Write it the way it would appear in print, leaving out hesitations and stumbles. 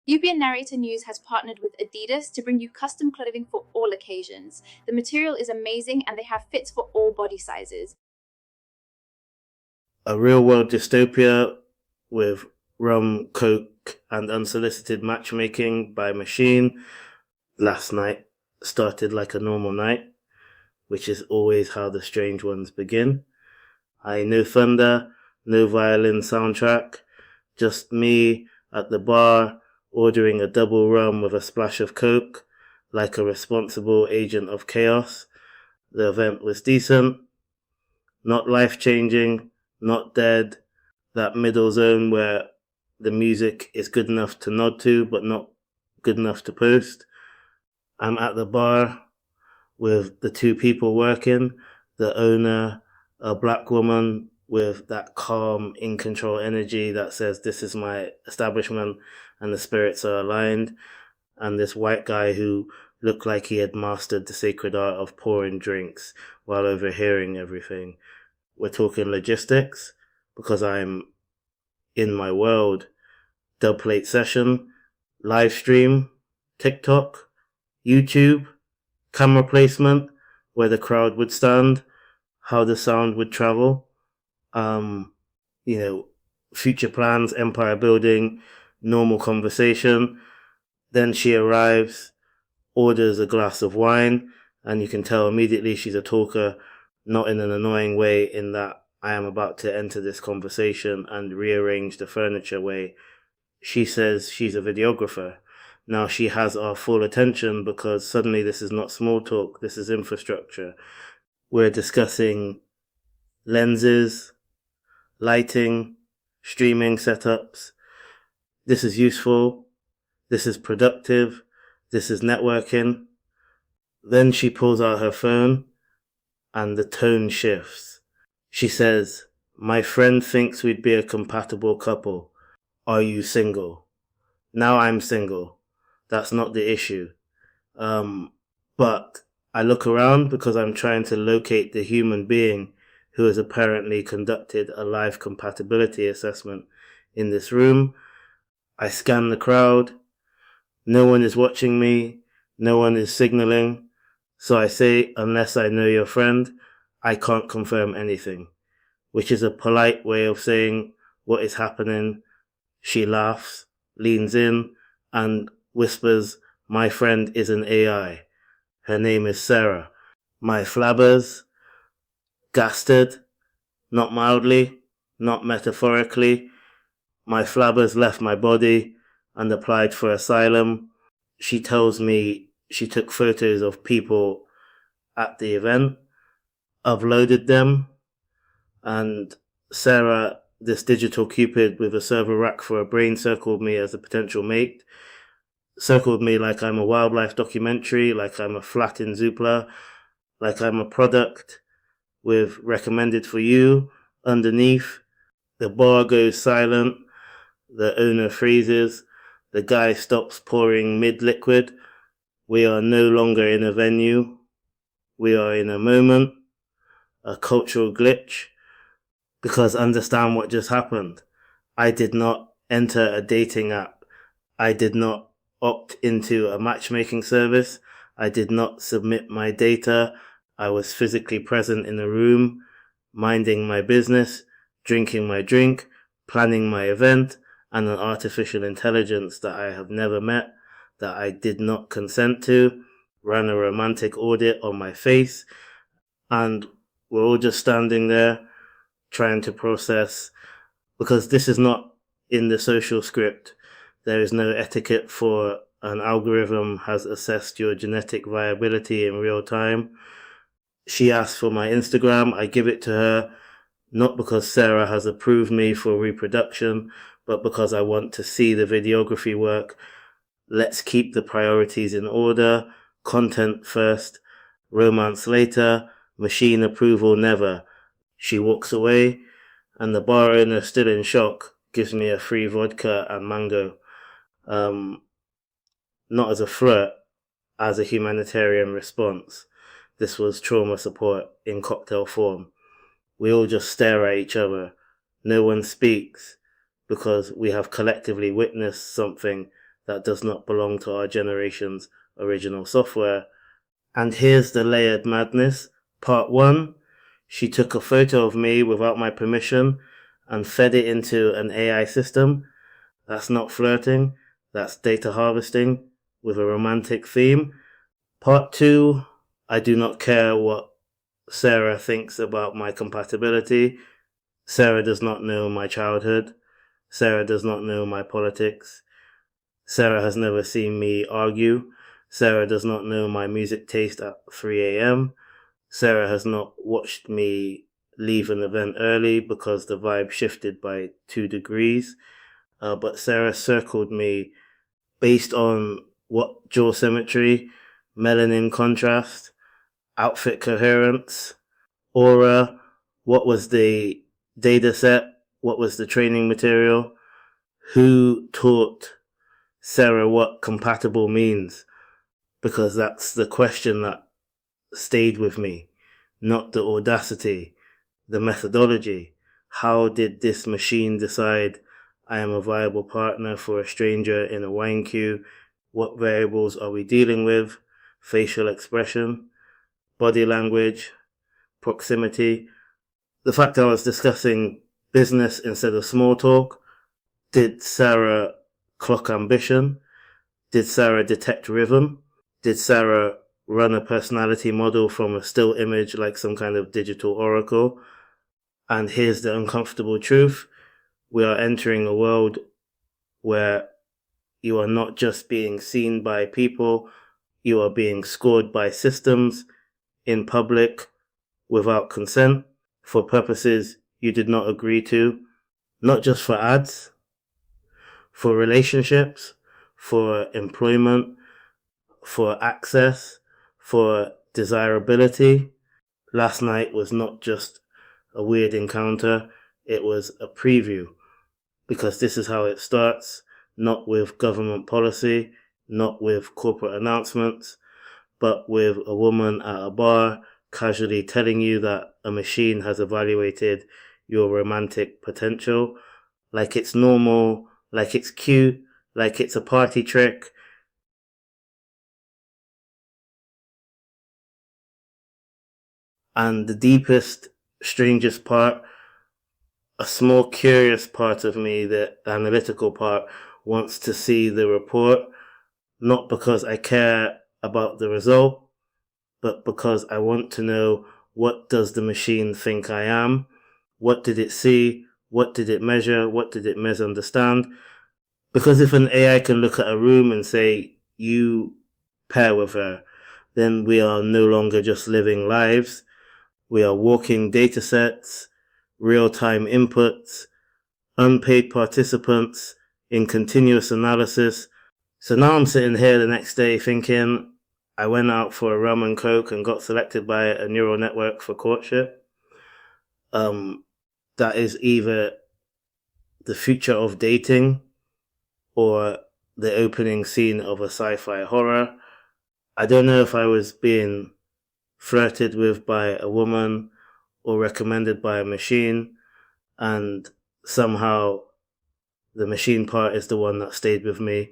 UPN Narrator News has partnered with Adidas to bring you custom clothing for all occasions. The material is amazing and they have fits for all body sizes. A real-world dystopia with rum, coke, and unsolicited matchmaking by machine. Last night started like a normal night, which is always how the strange ones begin. No thunder, no violin soundtrack, just me at the bar ordering a double rum with a splash of coke, like a responsible agent of chaos. The event was decent, not life-changing, not dead, that middle zone where the music is good enough to nod to, but not good enough to post. I'm at the bar with the two people working, the owner, a black woman with that calm, in control energy that says, "This is my establishment and the spirits are aligned," and this white guy who looked like he had mastered the sacred art of pouring drinks while overhearing everything. We're talking logistics because I'm in my world. Dub plate session, live stream, TikTok, YouTube, camera placement, where the crowd would stand, how the sound would travel, um, future plans, empire building, normal conversation. Then she arrives, orders a glass of wine, and you can tell immediately she's a talker, not in an annoying way, in that I am about to enter this conversation and rearrange the furniture way. She says she's a videographer. Now she has our full attention because suddenly this is not small talk, this is infrastructure. We're discussing lenses, lighting, streaming setups. This is useful, this is productive, this is networking. Then she pulls out her phone and the tone shifts. She says, "My friend thinks we'd be a compatible couple. Are you single?" Now I'm single. That's not the issue. But I look around because I'm trying to locate the human being who has apparently conducted a live compatibility assessment in this room. I scan the crowd. No one is watching me. No one is signaling. So I say, unless I know your friend, I can't confirm anything, which is a polite way of saying what is happening. She laughs, leans in, and whispers, "My friend is an AI. Her name is Sarah." My flabbers, gasted, not mildly, not metaphorically. My flabbers left my body and applied for asylum. She tells me she took photos of people at the event, uploaded them, and Sarah, this digital cupid with a server rack for a brain, circled me as a potential mate, circled me like I'm a wildlife documentary, like I'm a flat in Zoopla, like I'm a product with recommended for you underneath. The bar goes silent, the owner freezes, the guy stops pouring mid-liquid. We are no longer in a venue, we are in a moment, a cultural glitch, because understand what just happened. I did not enter a dating app. I did not opt into a matchmaking service. I did not submit my data. I was physically present in a room, minding my business, drinking my drink, planning my event, and an artificial intelligence that I have never met, that I did not consent to, ran a romantic audit on my face, and we're all just standing there trying to process, because this is not in the social script. There is no etiquette for an algorithm has assessed your genetic viability in real time. She asked for my Instagram. I give it to her, not because Sarah has approved me for reproduction, but because I want to see the videography work. Let's keep the priorities in order. Content first, romance later, machine approval never. She walks away, and the bar owner, still in shock, gives me a free vodka and mango. Not as a flirt, as a humanitarian response. This was trauma support in cocktail form. We all just stare at each other. No one speaks because we have collectively witnessed something that does not belong to our generation's original software. And here's the layered madness. Part 1, she took a photo of me without my permission and fed it into an AI system. That's not flirting, that's data harvesting with a romantic theme. Part 2, I do not care what Sarah thinks about my compatibility. Sarah does not know my childhood. Sarah does not know my politics. Sarah has never seen me argue. Sarah does not know my music taste at 3 a.m. Sarah has not watched me leave an event early because the vibe shifted by 2 degrees. But Sarah circled me based on what jaw symmetry, melanin contrast, outfit coherence, aura, what was the data set, what was the training material, who taught Sarah what compatible means, because that's the question that stayed with me, not the audacity, the methodology. How did this machine decide I am a viable partner for a stranger in a wine queue? What variables are we dealing with? Facial expression, body language, proximity. The fact I was discussing business instead of small talk. Did Sarah clock ambition? Did Sarah detect rhythm? Did Sarah run a personality model from a still image like some kind of digital oracle? And here's the uncomfortable truth. We are entering a world where you are not just being seen by people, you are being scored by systems in public without consent for purposes you did not agree to, not just for ads, for relationships, for employment, for access, for desirability. Last night was not just a weird encounter, it was a preview, because this is how it starts, not with government policy, not with corporate announcements, but with a woman at a bar casually telling you that a machine has evaluated your romantic potential, like it's normal, like it's cute, like it's a party trick. And the deepest, strangest part, a small curious part of me, the analytical part, wants to see the report, not because I care about the result, but because I want to know, what does the machine think I am? What did it see? What did it measure? What did it misunderstand? Because if an AI can look at a room and say, you pair with her, then we are no longer just living lives. We are walking data sets, real-time inputs, unpaid participants in continuous analysis. So now I'm sitting here the next day thinking, I went out for a rum and coke and got selected by a neural network for courtship. That is either the future of dating or the opening scene of a sci-fi horror. I don't know if I was being flirted with by a woman or recommended by a machine, and somehow the machine part is the one that stayed with me.